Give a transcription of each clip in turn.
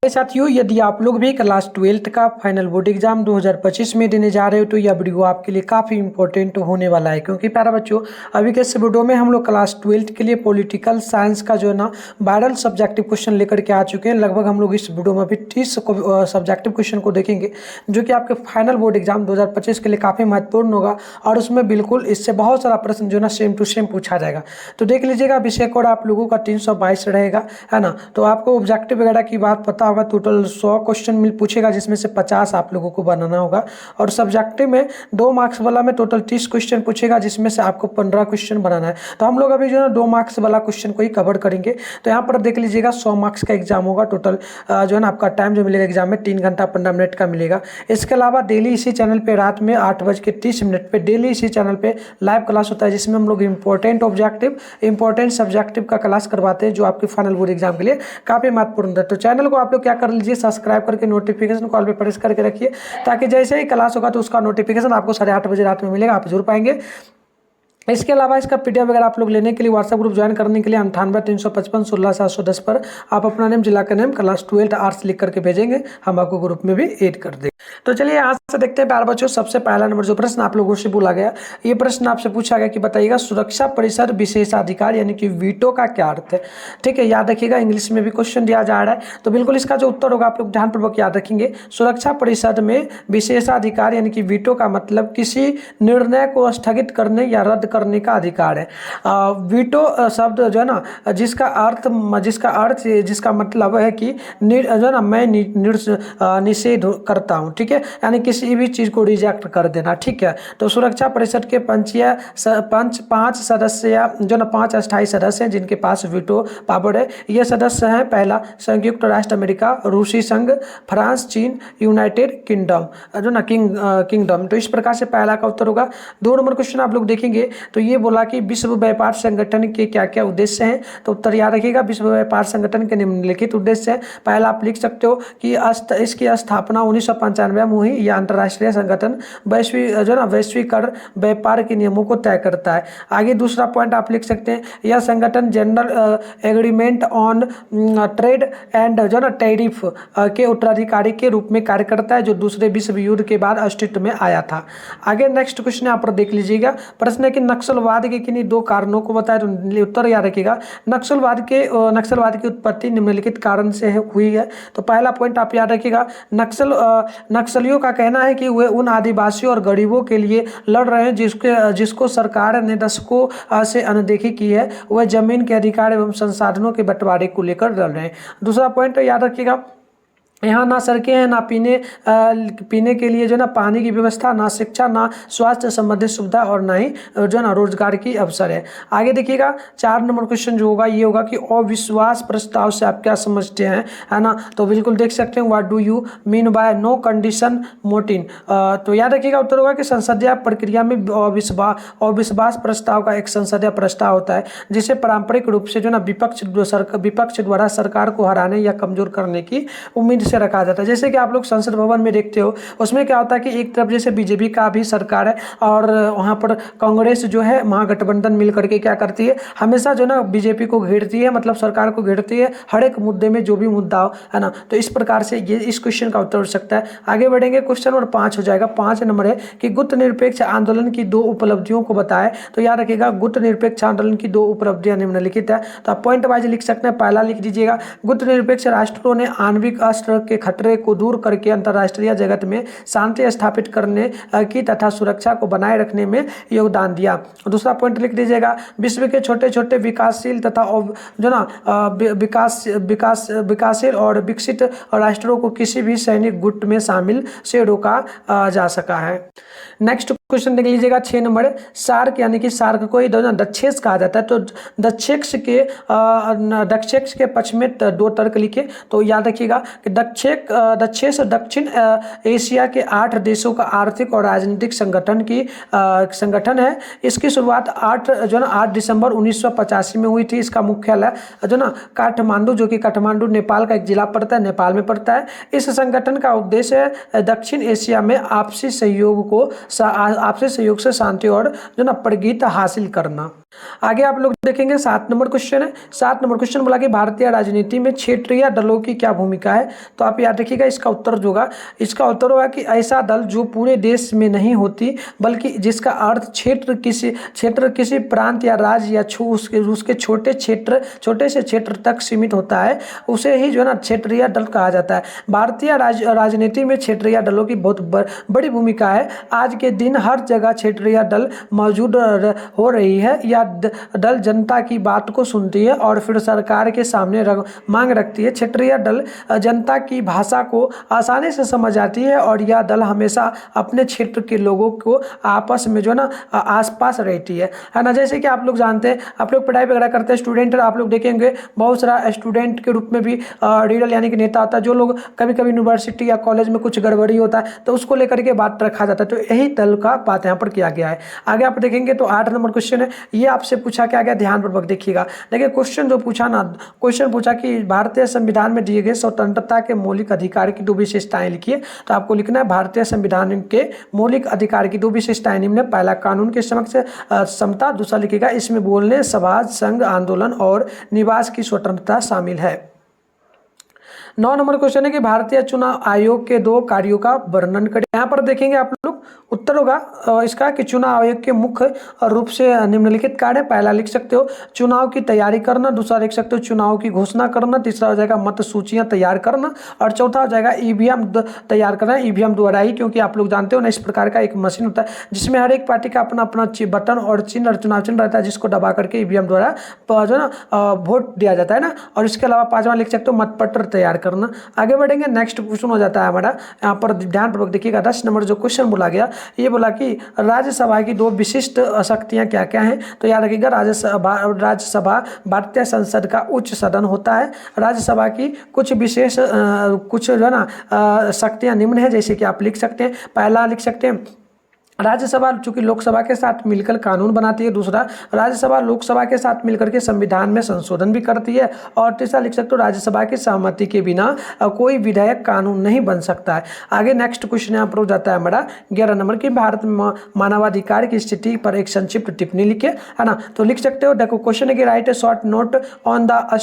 साथियों, यदि आप लोग भी क्लास 12th का फाइनल बोर्ड एग्जाम 2025 में देने जा रहे हो तो यह वीडियो आपके लिए काफ़ी इंपॉर्टेंट होने वाला है, क्योंकि प्यारे बच्चों अभी के इस वीडियो में हम लोग क्लास 12th के लिए पॉलिटिकल साइंस का जो है ना वायरल सब्जेक्टिव क्वेश्चन लेकर के आ चुके हैं। लगभग हम लोग इस वीडियो में भी 30 सब्जेक्टिव क्वेश्चन को देखेंगे जो कि आपके फाइनल बोर्ड एग्जाम 2025 के लिए काफ़ी महत्वपूर्ण होगा और उसमें बिल्कुल इससे बहुत सारा प्रश्न जो है ना सेम टू सेम पूछा जाएगा। तो देख लीजिएगा, विषय कोड आप लोगों का 322 रहेगा, है ना। तो आपको ऑब्जेक्टिव वगैरह की बात पता होगा। टोटल 100 क्वेश्चन मिल पूछेगा जिसमें से 50 आप लोगों को बनाना होगा और सब्जेक्टिव में 2 मार्क्स वाला में टोटल 30 क्वेश्चन पूछेगा जिसमें से आपको 15 क्वेश्चन बनाना है। तो हम लोग अभी जो है 2 मार्क्स वाला क्वेश्चन को ही कवर करेंगे। तो यहाँ पर देख लीजिएगा 100 मार्क्स का एग्जाम होगा। टोटल जो है ना आपका टाइम जो मिलेगा एग्जाम में 3 घंटा 15 मिनट का मिलेगा। इसके अलावा डेली इसी चैनल पर रात में 8:30 पर डेली इसी चैनल पर लाइव क्लास होता है जिसमें हम लोग इंपॉर्टेंट ऑब्जेक्टिव इंपॉर्टेंट सब्जेक्टिव का क्लास करवाते हैं जो आपके फाइनल बोर्ड एग्जाम के लिए काफी महत्वपूर्ण है। तो चैनल को आप लोग क्या कर लीजिए, सब्सक्राइब करके नोटिफिकेशन कॉल पे प्रेस करके रखिए ताकि जैसे ही क्लास होगा तो उसका नोटिफिकेशन आपको 8:30 बजे रात में मिलेगा, आप जरूर पाएंगे। इसके अलावा इसका पीडीएफ वगैरह आप लोग लेने के लिए व्हाट्सएप ग्रुप ज्वाइन करने के लिए 98 355 16 710 पर आप अपना नेम, जिला का नेम, क्लास 12 आर्ट्स लिख करके भेजेंगे, हम आपको ग्रुप में भी ऐड कर देंगे। तो चलिए यहाँ से देखते हैं प्यारे बच्चों। सबसे पहला नंबर जो प्रश्न आप लोगों से बोला गया, ये प्रश्न आपसे पूछा गया कि बताइएगा सुरक्षा परिषद विशेषाधिकार यानी कि वीटो का क्या अर्थ है। ठीक है, याद रखिएगा, इंग्लिश में भी क्वेश्चन दिया जा रहा है तो बिल्कुल इसका जो उत्तर होगा आप लोग ध्यानपूर्वक याद रखेंगे। सुरक्षा परिषद में विशेषाधिकार यानी कि वीटो का मतलब किसी निर्णय को स्थगित करने या रद्द करने का अधिकार है। वीटो शब्द जो है ना जिसका मतलब है कि जो है ना मैं निषेध करता हूँ। ठीक है, यानी किसी भी चीज को रिजेक्ट कर देना। ठीक है, तो सुरक्षा परिषद के 5 सदस्य जो ना 5 अस्थायी सदस्य हैं जिनके पास वीटो पावर है। ये सदस्य हैं, पहला संयुक्त राष्ट्र अमेरिका, रूसी संघ, फ्रांस, चीन, यूनाइटेड किंगडम जो ना किंगडम। तो इस प्रकार से पहला का उत्तर होगा। 2 नंबर क्वेश्चन आप लोग देखेंगे तो ये बोला कि विश्व व्यापार संगठन के क्या क्या उद्देश्य हैं। तो उत्तर याद रखिएगा, विश्व व्यापार संगठन के निम्नलिखित उद्देश्य हैं। पहला आप लिख सकते हो कि इसकी स्थापना 1995 में हुई। यह अंतर्राष्ट्रीय संगठन वैश्वीकरण व्यापार के नियमों को तय करता है। आगे दूसरा पॉइंट आप लिख सकते हैं, यह संगठन general agreement on trade and जो ना टैरिफ के उत्तराधिकारी के रूप में कार्य करता है जो दूसरे विश्व युद्ध के बाद अस्तित्व में आया था। आगे नेक्स्ट क्वेश्चन यहाँ पर देख लीजिएगा, प्रश्न है कि नक्सलवाद के किन्हीं 2 कारणों को बताए। तो उत्तर याद रखिएगा, नक्सलवाद की उत्पत्ति निम्नलिखित कारण से हुई है। तो पहला पॉइंट आप याद रखिएगा, नक्सलियों का कहना है कि वे उन आदिवासियों और गरीबों के लिए लड़ रहे हैं जिसको सरकार ने दशकों से अनदेखी की है। वह जमीन के अधिकार एवं संसाधनों के बंटवारे को लेकर लड़ रहे हैं। दूसरा पॉइंट याद रखिएगा, यहाँ ना सड़कें हैं, ना पीने के लिए जो ना पानी की व्यवस्था, ना शिक्षा, ना स्वास्थ्य संबंधित सुविधा और ना ही जो ना रोजगार की अवसर है। आगे देखिएगा 4 नंबर क्वेश्चन जो होगा ये होगा कि अविश्वास प्रस्ताव से आप क्या समझते हैं, है ना। तो बिल्कुल देख सकते हैं, what do you mean by no condition motion. तो याद रखिएगा उत्तर होगा कि संसदीय प्रक्रिया में अविश्वास प्रस्ताव का एक संसदीय प्रस्ताव होता है जिसे पारंपरिक रूप से जो ना विपक्ष द्वारा सरकार को हराने या कमजोर करने की उम्मीद से रखा जाता है। जैसे कि आप लोग संसद भवन में देखते हो, उसमें क्या होता है कि एक तरफ जैसे बीजेपी का भी सरकार है और वहाँ पर कांग्रेस जो है महागठबंधन मिल करके क्या करती है, हमेशा जो ना बीजेपी को घेरती है, मतलब सरकार को घेरती है हर एक मुद्दे में, जो भी मुद्दा हो, है ना। तो इस प्रकार से ये इस क्वेश्चन का उत्तर हो सकता है। आगे बढ़ेंगे, क्वेश्चन नंबर 5 हो जाएगा। 5 नंबर है कि गुप्त निरपेक्ष आंदोलन की 2 उपलब्धियों को बताए। तो याद रखिएगा, गुप्त निरपेक्ष आंदोलन की 2 उपलब्धियां निम्नलिखित है। तो आप पॉइंट वाइज लिख सकते हैं। पहला लिख दीजिएगा, गुप्त निरपेक्ष राष्ट्रों ने आणविक अस्त्र के खतरे को दूर करके अंतर्राष्ट्रीय जगत में शांति स्थापित करने की तथा सुरक्षा को बनाए रखने में योगदान दिया। दूसरा पॉइंट लिख दीजिएगा, विश्व के छोटे छोटे विकासशील तथा जो ना विकासशील और विकसित राष्ट्रों को किसी भी सैनिक गुट में शामिल से रोका जा सका है। नेक्स्ट क्वेश्चन देख लीजिएगा 6 नंबर है, सार्क यानी कि सार्क को ही दक्षेश कहा जाता है। तो दक्षेश के पक्ष में 2 तर्क लिखे। तो याद रखिएगा कि दक्षेश दक्षिण एशिया के 8 देशों का आर्थिक और राजनीतिक संगठन है। इसकी शुरुआत 8 दिसंबर 1985 में हुई थी। इसका मुख्यालय जो ना काठमांडू, जो कि काठमांडू नेपाल का एक जिला पड़ता है, नेपाल में पड़ता है। इस संगठन का उद्देश्य है दक्षिण एशिया में आपसी सहयोग से शांति और जो ना प्रगति हासिल करना। आगे आप लोग देखेंगे 7 नंबर क्वेश्चन है। 7 नंबर क्वेश्चन बोला कि भारतीय राजनीति में क्षेत्रीय दलों की क्या भूमिका है। तो आप याद रखिएगा इसका उत्तर जो होगा, इसका उत्तर होगा कि ऐसा दल जो पूरे देश में नहीं होती बल्कि जिसका अर्थ किसी प्रांत या राज्य या उसके छोटे से क्षेत्र तक सीमित होता है, उसे ही जो है ना क्षेत्रीय दल कहा जाता है। भारतीय राजनीति में क्षेत्रीय दलों की बहुत बड़ी भूमिका है। आज के दिन हर जगह क्षेत्रीय दल मौजूद हो रही है। या दल जनता की बात को सुनती है और फिर सरकार के सामने मांग रखती है। क्षेत्रीय दल जनता की भाषा को आसानी से समझ आती है और यह दल हमेशा अपने क्षेत्र के लोगों को आपस में जो है ना आसपास रहती है ना। जैसे कि आप लोग जानते हैं, आप लोग पढ़ाई वगैरह करते हैं स्टूडेंट, आप लोग देखेंगे बहुत सारा स्टूडेंट के रूप में भी लीडर यानी कि नेता होता है। जो लोग कभी कभी यूनिवर्सिटी या कॉलेज में कुछ गड़बड़ी होता है तो उसको लेकर के बात रखा जाता है। तो यही दल का बात यहाँ पर किया गया है। आगे आप देखेंगे तो 8 नंबर क्वेश्चन है, ये आपसे पूछा क्या गया, ध्यानपूर्वक देखिएगा। देखिए क्वेश्चन जो पूछा ना, क्वेश्चन पूछा कि भारतीय संविधान में दिए गए स्वतंत्रता के मौलिक अधिकार की 2 विशेषताएं लिखिए। तो आपको लिखना है भारतीय संविधान के मौलिक अधिकार की 2 विशेषताएं निम्न है। पहला, कानून के समक्ष समता। दूसरा लिखिएगा इसमें बोलने, सभा, संघ, आंदोलन और निवास की स्वतंत्रता शामिल है। 9 नंबर क्वेश्चन है कि भारतीय चुनाव आयोग के 2 कार्यों का वर्णन करें। यहाँ पर देखेंगे आप लोग उत्तर होगा इसका कि चुनाव आयोग के मुख्य रूप से निम्नलिखित कार्य। पहला लिख सकते हो चुनाव की तैयारी करना, दूसरा लिख सकते हो चुनाव की घोषणा करना, तीसरा हो जाएगा मत सूचियां तैयार करना और चौथा हो जाएगा ईवीएम तैयार करना। ईवीएम द्वारा ही, क्योंकि आप लोग जानते हो ना इस प्रकार का एक मशीन होता है जिसमें हर एक पार्टी का अपना अपना बटन और चिन्ह और चुनाव चिन्ह रहता है, जिसको दबा करके ईवीएम द्वारा जो है ना वोट दिया जाता है ना। और इसके अलावा 5वां लिख सकते हो मतपत्र तैयार करना। आगे बढ़ेंगे, नेक्स्ट क्वेश्चन हो जाता है हमारा, यहाँ पर ध्यानपूर्वक देखिएगा 10 नंबर जो क्वेश्चन बोला गया, ये बोला कि राज्यसभा की 2 विशिष्ट शक्तियां क्या क्या हैं। तो याद रखिएगा राज्यसभा भारतीय संसद का उच्च सदन होता है। राज्यसभा की कुछ विशेष कुछ जो है ना शक्तियां निम्न है, जैसे कि आप लिख सकते हैं। पहला लिख सकते हैं राज्यसभा चूंकि लोकसभा के साथ मिलकर कानून बनाती है। दूसरा, राज्यसभा लोकसभा के साथ मिलकर के संविधान में संशोधन भी करती है। और तीसरा लिख सकते हो राज्यसभा की सहमति के बिना कोई विधेयक कानून नहीं बन सकता है। आगे नेक्स्ट क्वेश्चन यहाँ पर हो जाता है हमारा 11 नंबर की भारत में मानवाधिकार की स्थिति पर एक संक्षिप्त टिप्पणी लिखे, है ना। तो लिख सकते हो, देखो क्वेश्चन है कि right A short note on the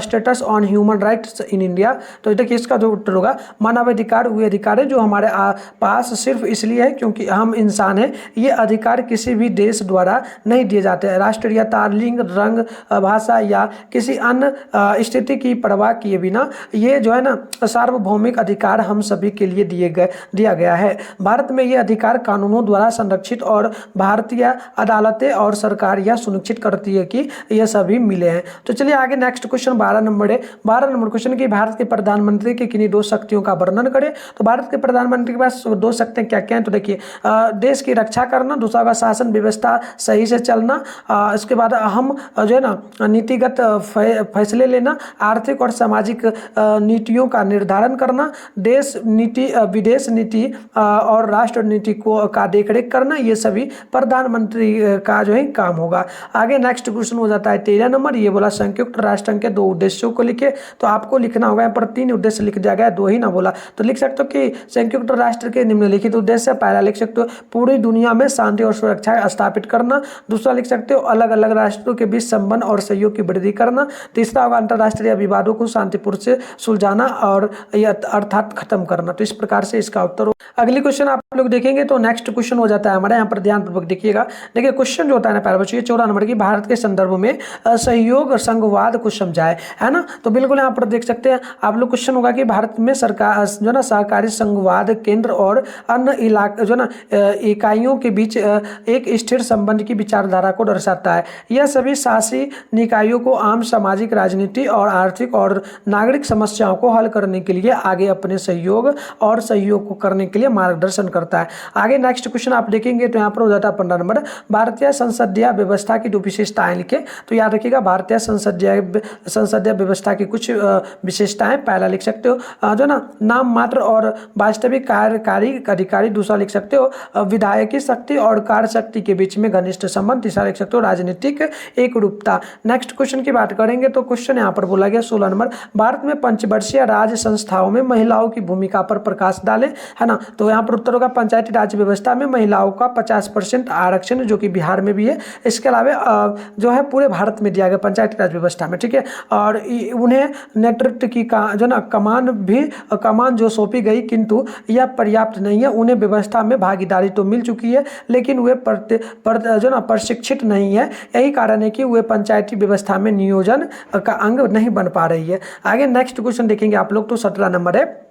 status on human rights in India. तो देखिए इसका जो उत्तर होगा, मानवाधिकार वे अधिकार है जो हमारे पास सिर्फ इसलिए है क्योंकि हम इंसान है। ये अधिकार किसी भी देश द्वारा नहीं दिए जाते हैं। राष्ट्रीयता, लिंग, रंग, भाषा या किसी अन्य स्थिति की परवाह किए बिना ये जो है ना सार्वभौमिक अधिकार हम सभी के लिए दिया गया है। भारत में ये अधिकार कानूनों द्वारा संरक्षित और भारतीय अदालतें और सरकार यह सुनिश्चित करती है कि ये सभी मिले हैं। तो चलिए आगे नेक्स्ट क्वेश्चन 12 नंबर है। 12 नंबर क्वेश्चन की भारत के प्रधानमंत्री की किन्हीं 2 शक्तियों का वर्णन करें। तो भारत के प्रधानमंत्री के पास 2 शक्तियां क्या क्या हैं। तो देखिए देश की रक्षा करना, दूसरा होगा शासन व्यवस्था सही से चलना, इसके बाद हम जो है ना नीतिगत फैसले लेना, आर्थिक और सामाजिक नीतियों का निर्धारण करना, देश नीति, विदेश नीति और राष्ट्र नीति का देखरेख करना, ये सभी प्रधानमंत्री का जो है काम होगा। आगे नेक्स्ट क्वेश्चन हो जाता है 13 नंबर। ये बोला संयुक्त राष्ट्र संघ के 2 उद्देश्यों को लिखे। तो आपको लिखना होगा, यहाँ पर 3 उद्देश्य लिख दिया गया है, 2 ही ना बोला। तो लिख सकते हो कि संयुक्त राष्ट्र के निम्नलिखित उद्देश्य। पहला लिख सकते हो पूरी दुनिया में शांति और सुरक्षा स्थापित करना। दूसरा लिख सकते हो अलग अलग राष्ट्रों के बीच संबंध और सहयोग की वृद्धि करना। तीसरा होगा अंतर्राष्ट्रीय विवादों को शांतिपूर्ण से सुलझाना और अर्थात खत्म करना। तो इस प्रकार से इसका उत्तर हो। अगली क्वेश्चन आप लोग देखेंगे तो नेक्स्ट क्वेश्चन हो जाता है हमारे, यहाँ पर ध्यानपूर्वक देखिएगा। देखिए क्वेश्चन जो होता है ना प्यारे बच्चों, 14 नंबर की भारत के संदर्भ में सहयोग संघवाद को समझाए, है ना। तो बिल्कुल यहाँ पर देख सकते हैं आप लोग, क्वेश्चन होगा कि भारत में सरकार जो ना सहकारी संघवाद केंद्र और अन्य इलाके जो ना इकाइयों के बीच एक स्थिर संबंध की विचारधारा को दर्शाता है। यह सभी शासी निकायों को आम सामाजिक, राजनीति और आर्थिक और नागरिक समस्याओं को हल करने के लिए आगे अपने सहयोग को करने के लिए मार्गदर्शन करता है। आगे नेक्स्ट क्वेश्चन आप देखेंगे तो यहाँ पर हो जाता है 15 नंबर, भारतीय संसदीय व्यवस्था की 2 विशेषताएं लिखे। तो याद रखिएगा भारतीय संसदीय व्यवस्था की कुछ विशेषताएं। पहला लिख सकते हो जो ना नाम मात्र और वास्तविक कार्यकारी अधिकारी। दूसरा लिख सकते हो विधायकी शक्ति और कार्य शक्ति के बीच में घनिष्ठ संबंध। तीसरा लिख सकते हो राजनीतिक एकरूपता। नेक्स्ट क्वेश्चन की बात करेंगे तो क्वेश्चन यहाँ पर बोला गया 16 नंबर, भारत में पंचवर्षीय राज्य संस्थाओं में महिलाओं की भूमिका पर प्रकाश डाले, है ना। तो यहाँ पर उत्तर होगा पंचायती राज व्यवस्था में महिलाओं का 50% आरक्षण, जो कि बिहार में भी है। इसके अलावा जो है पूरे भारत में दिया गया पंचायती राज व्यवस्था में, ठीक है। और उन्हें नेतृत्व की जो ना कमान जो सौंपी गई, किंतु यह पर्याप्त नहीं है। उन्हें व्यवस्था में भागीदारी तो मिल चुकी है, लेकिन वे जो ना प्रशिक्षित नहीं है। यही कारण है कि वे पंचायती व्यवस्था में नियोजन का अंग नहीं बन पा रही है। आगे नेक्स्ट क्वेश्चन देखेंगे आप लोग, तो 17 नंबर है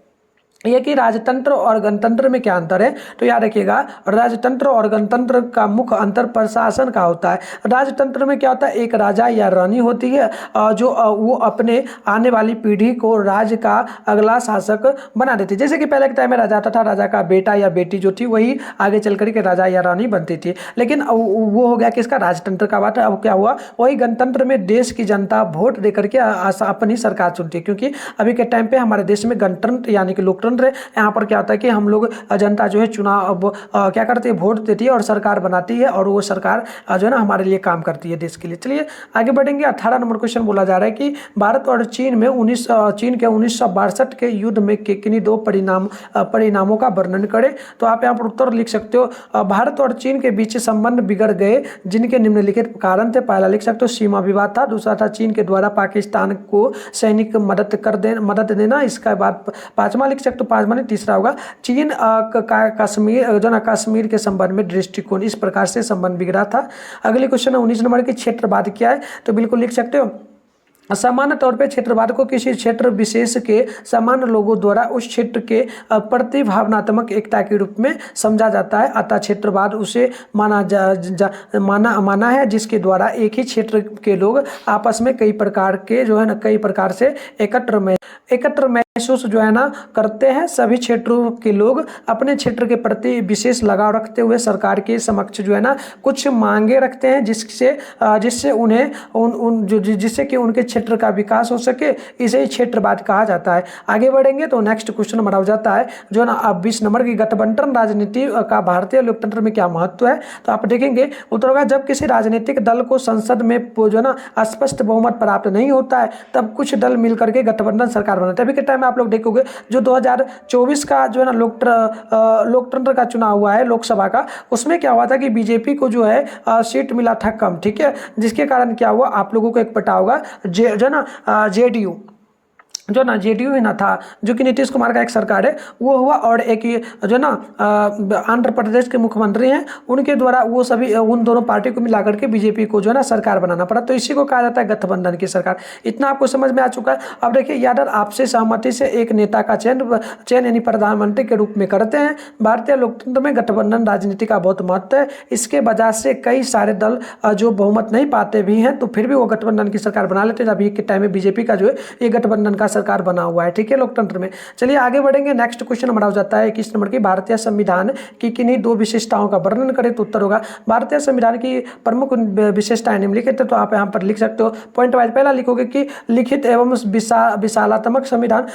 ये कि राजतंत्र और गणतंत्र में क्या अंतर है। तो याद रखिएगा, राजतंत्र और गणतंत्र का मुख्य अंतर प्रशासन का होता है। राजतंत्र में क्या होता है, एक राजा या रानी होती है जो वो अपने आने वाली पीढ़ी को राज्य का अगला शासक बना देती है। जैसे कि पहले के टाइम में राजा होता था, राजा का बेटा या बेटी जो थी वही आगे चल करके राजा या रानी बनती थी। लेकिन वो हो गया किसका, राजतंत्र का बात है। अब क्या हुआ, वही गणतंत्र में देश की जनता वोट दे करके अपनी सरकार चुनती है। क्योंकि अभी के टाइम पे हमारे देश में गणतंत्र यानी कि लोकतंत्र, यहाँ पर क्या होता है कि हम लोग जनता जो है चुनाव क्या करती है, वोट देती है और सरकार बनाती है, और वो सरकार जो है ना हमारे लिए काम करती है, देश के लिए। चलिए आगे बढ़ेंगे। 18 नंबर क्वेश्चन बोला जा रहा है कि भारत और चीन में चीन के 1962 के युद्ध में किन्हीं दो परिणामों का वर्णन करें। तो आप यहाँ पर उत्तर लिख सकते हो, भारत और चीन के बीच संबंध बिगड़ गए जिनके निम्नलिखित कारण थे। पहला लिख सकते हो सीमा विवाद था, दूसरा था चीन के द्वारा पाकिस्तान को सैनिक मदद देना, इसका बाद पांचवा लिख सकते हो, पांचवा नहीं तीसरा होगा चीन कश्मीर जो ना कश्मीर के संबंध में दृष्टिकोण, इस प्रकार से संबंध बिगड़ा था। अगले क्वेश्चन है 19 नंबर की, क्षेत्रवाद क्या है। तो बिल्कुल लिख सकते हो, सामान्य तौर पर क्षेत्रवाद को किसी क्षेत्र विशेष के सामान्य लोगों द्वारा उस क्षेत्र के प्रति भावनात्मक एकता के रूप में समझा जाता है। अतः क्षेत्रवाद उसे माना है जिसके द्वारा एक ही क्षेत्र के लोग आपस में कई प्रकार के जो है ना कई प्रकार से एकत्र महसूस जो है ना करते हैं। सभी क्षेत्रों के लोग अपने क्षेत्र के प्रति विशेष लगाव रखते हुए सरकार के समक्ष जो है ना कुछ मांगे रखते हैं, जिससे कि उनके क्षेत्र का विकास हो सके। इसे ही क्षेत्रवाद कहा जाता है। आगे बढ़ेंगे तो नेक्स्ट क्वेश्चन हमारा हो जाता है जो ना अब 20 नंबर की, गठबंधन राजनीति का भारतीय लोकतंत्र में क्या महत्व है। तो आप देखेंगे उत्तर होगा, जब किसी राजनीतिक दल को संसद में जो ना स्पष्ट बहुमत प्राप्त नहीं होता है तब कुछ दल मिलकर के गठबंधन सरकार बनाते हैं। अभी के टाइम में आप लोग देखोगे जो 2024 का जो है ना लोकतंत्र का चुनाव हुआ है लोकसभा का, उसमें क्या हुआ था कि बीजेपी को जो है सीट मिला था कम, ठीक है। जिसके कारण क्या हुआ, आप लोगों को एक पता होगा जो ना जेडीयू ही ना था, जो कि नीतीश कुमार का एक सरकार है वो हुआ, और एक जो ना आंध्र प्रदेश के मुख्यमंत्री हैं उनके द्वारा वो सभी उन दोनों पार्टी को मिला करके बीजेपी को जो है ना सरकार बनाना पड़ा। तो इसी को कहा जाता है गठबंधन की सरकार। इतना आपको समझ में आ चुका है। अब देखिए, यादव आपसे सहमति से एक नेता का चयन यानी प्रधानमंत्री के रूप में करते हैं। भारतीय लोकतंत्र में गठबंधन राजनीति का बहुत महत्व है। इसके वजह से कई सारे दल जो बहुमत नहीं पाते भी हैं तो फिर भी वो गठबंधन की सरकार बना लेते हैं। अभी के टाइम में बीजेपी का जो है ये गठबंधन का सरकार बना हुआ है, ठीक है, लोकतंत्र में। चलिए आगे बढ़ेंगे। नेक्स्ट क्वेश्चन हमारा हो जाता है 21 नंबर की, भारतीय संविधान की किन्हीं दो विशेषताओं का वर्णन करें। तो उत्तर होगा, भारतीय संविधान की प्रमुख विशेषताएं निम्नलिखित है। तो आप यहाँ पर लिख सकते हो पॉइंट वाइज। पहला लिखोगे कि लिखित एवं विशालात्मक संविधान।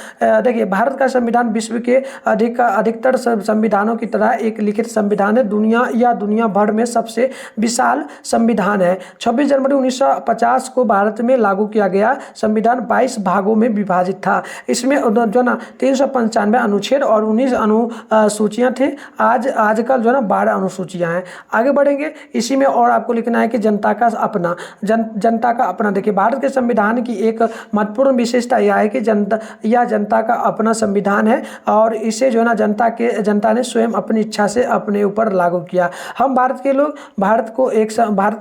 देखिए, भारत का संविधान विश्व के अधिकतर संविधानों की तरह एक लिखित संविधान है। दुनिया भर में सबसे विशाल संविधान है। 26 जनवरी 1950 को भारत में लागू किया गया संविधान 22 भागों में विभाजित था। इसमें जो ना 395 अनुच्छेद और 19 अनुसूचियां थे। आजकल जो ना 12 अनुसूचियां हैं। आगे बढ़ेंगे। इसी में और आपको लिखना है कि जनता का अपना। देखिए, भारत के संविधान की एक महत्वपूर्ण विशेषता यह है कि जनता का अपना संविधान है और इसे जो है ना जनता ने स्वयं अपनी इच्छा से अपने ऊपर लागू किया। हम भारत के लोग भारत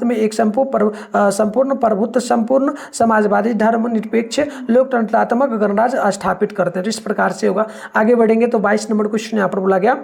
में एक संपूर्ण प्रभुत्व, संपूर्ण समाजवादी, धर्मनिरपेक्ष, लोकतंत्रात्मक गणराज्य स्थापित करते हैं। तो इस प्रकार से होगा। आगे बढ़ेंगे तो 22 नंबर क्वेश्चन यहाँ पर बोला गया,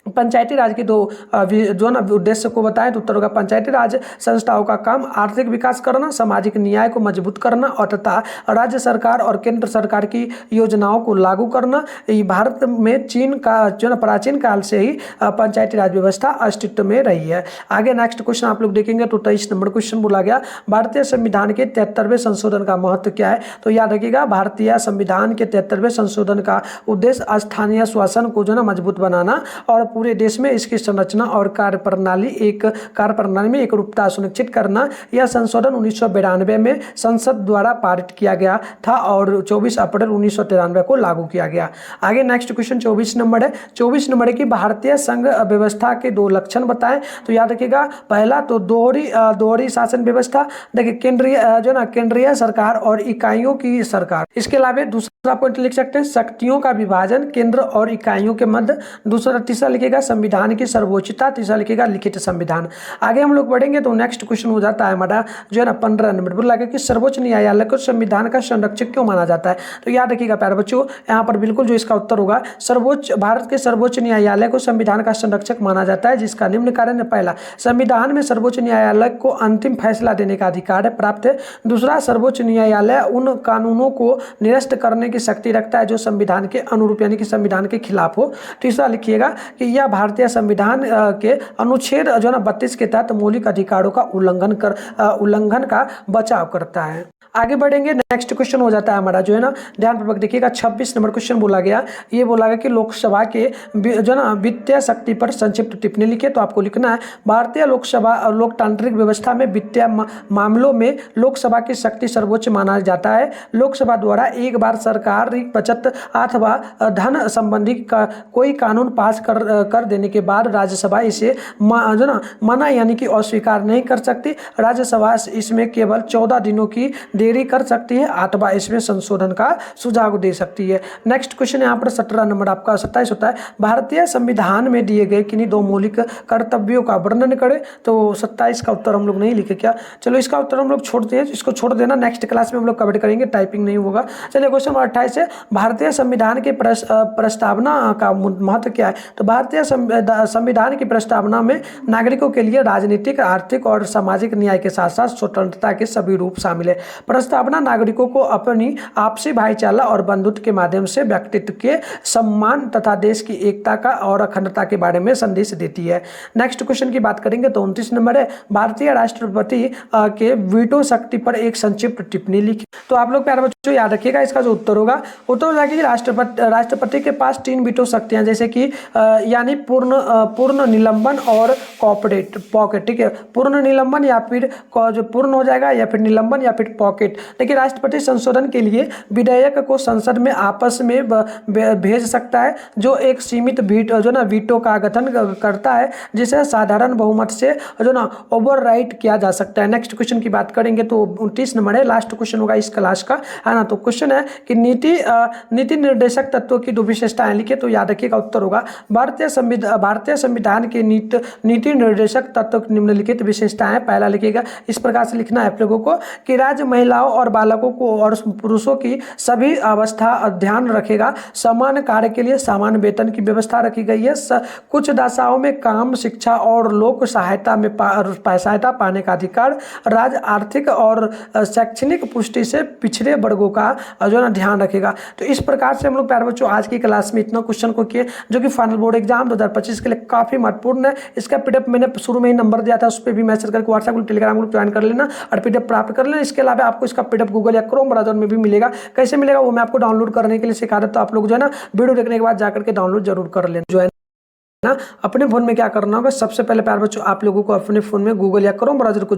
पंचायती राज की दो जो ना उद्देश्य को बताएं। तो उत्तर होगा, पंचायती राज संस्थाओं का काम आर्थिक विकास करना, सामाजिक न्याय को मजबूत करना और तथा राज्य सरकार और केंद्र सरकार की योजनाओं को लागू करना। भारत में चीन का जो ना प्राचीन काल से ही पंचायती राज व्यवस्था अस्तित्व में रही है। आगे नेक्स्ट क्वेश्चन आप लोग देखेंगे तो 23 नंबर क्वेश्चन बोला गया, भारतीय संविधान के 73वें संशोधन का महत्व क्या है। तो याद रखिएगा, भारतीय संविधान के 73वें संशोधन का उद्देश्य स्थानीय शासन को जो ना मजबूत बनाना और पूरे देश में इसकी संरचना और कार्यप्रणाली में एक रूपता सुनिश्चित करना, यह संशोधन 1992 में संसद द्वारा पारित किया गया था और 24 अप्रैल 1993 को लागू किया गया। आगे नेक्स्ट क्वेश्चन 24 नंबर है। 24 नंबर है कि भारतीय संघ व्यवस्था के 2 लक्षण बताएं। तो याद रखिएगा, पहला तो दोहरी शासन व्यवस्था, देखिए केंद्रीय सरकार और इकाइयों की सरकार। इसके अलावा दूसरा पॉइंट लिख सकते हैं शक्तियों का विभाजन केंद्र और इकाइयों के मध्य। तीसरा लिखेगा संविधान की सर्वोच्चता। तीसरा लिखेगा लिखित संविधान। आगे हम लोग बढ़ेंगे तो नेक्स्ट क्वेश्चन हो जाता है हमारा 15 नंबर बोला गया कि सर्वोच्च न्यायालय को संविधान का संरक्षक क्यों माना जाता है। तो याद रखिएगा प्यारे बच्चों, यहाँ पर बिल्कुल जो इसका उत्तर होगा भारत के सर्वोच्च न्यायालय को संविधान का संरक्षक माना जाता है, जिसका निम्न कारण है। पहला, संविधान में सर्वोच्च न्यायालय को अंतिम फैसला देने का अधिकार प्राप्त है। दूसरा, सर्वोच्च न्यायालय उन कानूनों को निरस्त करने की शक्ति रखता है जो संविधान के अनुरूप यानी कि संविधान के खिलाफ हो। तीसरा लिखिएगा कि यह भारतीय संविधान के अनुच्छेद 32 के तहत मौलिक अधिकारों का उल्लंघन का बचाव करता है। आगे बढ़ेंगे, नेक्स्ट क्वेश्चन हो जाता है हमारा ध्यानपूर्वक देखिएगा 26 नंबर क्वेश्चन बोला गया। ये बोला गया कि लोकसभा के वित्तीय शक्ति पर संक्षिप्त टिप्पणी लिखे। तो आपको लिखना है भारतीय लोकतांत्रिक व्यवस्था में वित्तीय मामलों में लोकसभा की शक्ति सर्वोच्च माना जाता है। लोकसभा द्वारा एक बार सरकारी बचत अथवा धन संबंधी कोई कानून पास कर देने के बाद राज्यसभा इसे मना यानी कि अस्वीकार नहीं कर सकती। राज्यसभा इसमें केवल 14 दिनों की देरी कर सकती है अथवा इसमें संशोधन का सुझाव दे सकती है। नेक्स्ट क्वेश्चन यहाँ पर 17 नंबर आपका 27 होता है। भारतीय संविधान में दिए गए किन्हीं 2 मौलिक कर्तव्यों का वर्णन करें। तो 27 का उत्तर हम लोग नहीं लिखे क्या, चलो इसका उत्तर हम लोग छोड़ते हैं, इसको छोड़ देना, नेक्स्ट क्लास में हम लोग कवर करेंगे, टाइपिंग नहीं होगा। चलिए क्वेश्चन नंबर 28 है भारतीय संविधान के प्रस्तावना का महत्व क्या है। तो भारतीय संविधान की प्रस्तावना में नागरिकों के लिए राजनीतिक, आर्थिक और सामाजिक न्याय के साथ साथ स्वतंत्रता के सभी रूप शामिल है। प्रस्तावना नागरिकों को अपनी आपसी भाईचारा और बंधुत्व के माध्यम से व्यक्तित्व के सम्मान तथा देश की एकता का और अखंडता के बारे में संदेश देती है। नेक्स्ट क्वेश्चन की बात करेंगे तो 29 नंबर है भारतीय राष्ट्रपति के वीटो शक्ति पर एक संक्षिप्त टिप्पणी लिखी। तो आप लोग प्यारे बच्चों याद रखिएगा, इसका जो उत्तर होगा कि राष्ट्रपति के पास 3 वीटो शक्तियां, जैसे कि यानी पूर्ण निलंबन और पॉकेट। ठीक है, पूर्ण निलंबन या फिर जो पूर्ण हो जाएगा या फिर निलंबन या फिर पॉकेट। देखिए राष्ट्रपति संशोधन के लिए विधेयक को संसद में आपस में भेज सकता है, जो एक सीमित वीटो का गठन करता है, जिसे साधारण बहुमत से ओवरराइड किया जा सकता है। नेक्स्ट क्वेश्चन की बात करेंगे तो 29 नंबर है, लास्ट क्वेश्चन होगा इस क्लास का, है ना। तो क्वेश्चन है कि नीति निर्देशक तत्वों की 2 विशेषताएं लिखिए। तो याद रखिएगा उत्तर होगा भारतीय संविधान के नीति निर्देशक तत्व निम्नलिखित विशेषताएं। पहला लिखिएगा, इस प्रकार से लिखना है आप लोगों को कि राज्य महिलाओं और बालकों को और पुरुषों की सभी अवस्था ध्यान रखेगा। समान कार्य के लिए समान वेतन की व्यवस्था रखी गई है। कुछ दशाओं में काम, शिक्षा और लोक सहायता में सहायता पाने का अधिकार। राज्य आर्थिक और शैक्षणिक पुष्टि से पिछड़े वर्गों का ध्यान रखेगा। तो इस प्रकार से हम लोग प्यारे बच्चों आज की क्लास में इतना क्वेश्चन को किए, जो कि फाइनल बोर्ड एग्जाम 2025 के लिए काफी महत्वपूर्ण है। इसका पीडीएफ मैंने शुरू में ही नंबर दिया था, उस पर भी मैसेज करके WhatsApp group, Telegram group join कर लेना और पीडीएफ प्राप्त कर लेना। इसके अलावा आपको इसका पीडीएफ गूगल या क्रोम ब्राउजर में भी मिलेगा। कैसे मिलेगा वो मैं आपको डाउनलोड करने के लिए सिखा देता हूं। आप लोग वीडियो देखने के बाद जाकर के डाउनलोड जरूर कर लेना। ना अपने फोन में क्या करना होगा, सबसे पहले प्यारे बच्चों आप लोगों को अपने फोन में गूगल या क्रोम ब्राउजर को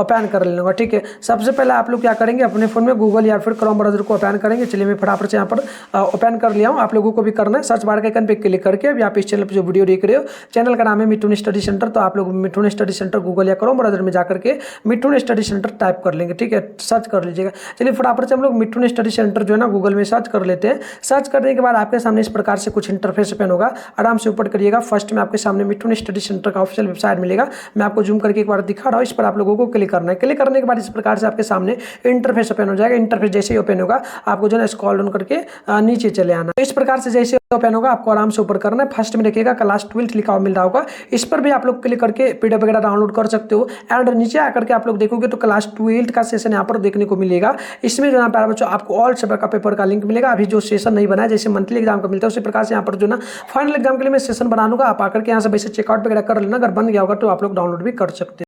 ओपन कर लेना होगा। ठीक है, सबसे पहले आप लोग क्या करेंगे, अपने फोन में गूगल या फिर क्रोम ब्राउजर को ओपन करेंगे। चलिए मैं फटाफट से यहाँ पर ओपन कर लिया हूँ, आप लोगों को भी करना है। सर्च बार के आइकन पे क्लिक करके अभी आप इस चैनल पर जो वीडियो देख रहे हो, चैनल का नाम है मिथुन स्टडी सेंटर। तो आप लोग मिथुन स्टडी सेंटर गूगल या क्रोम ब्राउजर में जाकर के मिथुन स्टडी सेंटर टाइप कर लेंगे। ठीक है, सर्च कर लीजिएगा। चलिए फटाफट से हम लोग मिथुन स्टडी सेंटर गूगल में सर्च कर लेते हैं। सर्च करने के बाद आपके सामने इस प्रकार से कुछ इंटरफेस ओपन होगा। आराम से ऊपर करिएगा। फर्स्ट में आपके सामने मिथुन स्टडी सेंटर का ऑफिशियल वेबसाइट मिलेगा। मैं आपको जूम करके एक बार दिखा रहा हूँ। इस पर आप लोगों को क्लिक करना है। क्लिक करने के बाद इस प्रकार से आपके सामने इंटरफेस ओपन हो जाएगा। इंटरफेस जैसे ही ओपन होगा आपको स्क्रॉल डाउन करके नीचे चले आना। इस प्रकार से जैसे ओपन होगा आपको आराम से ऊपर करना है। फर्स्ट में देखिएगा क्लास 12 लिखा हुआ मिल रहा होगा, इस पर भी आप लोग क्लिक करके पीडीएफ वगैरह डाउनलोड कर सकते हो। एंड नीचे आकर के आप लोग देखोगे तो क्लास 12 का सेशन यहाँ पर देखने को मिलेगा। इसमें प्यारे बच्चों आपको ऑल सब्जेक्ट का पेपर का लिंक मिलेगा। अभी जो सेशन नहीं बना है, जैसे मंथली एग्जाम का मिलता है, उसी प्रकार से यहाँ पर फाइनल एग्जाम के लिए मैं सेशन बना लूंगा। आप आकर के यहाँ से वैसे चेकआउट वगैरह कर लेना। अगर बन गया होगा तो आप लोग डाउनलोड भी कर सकते हैं।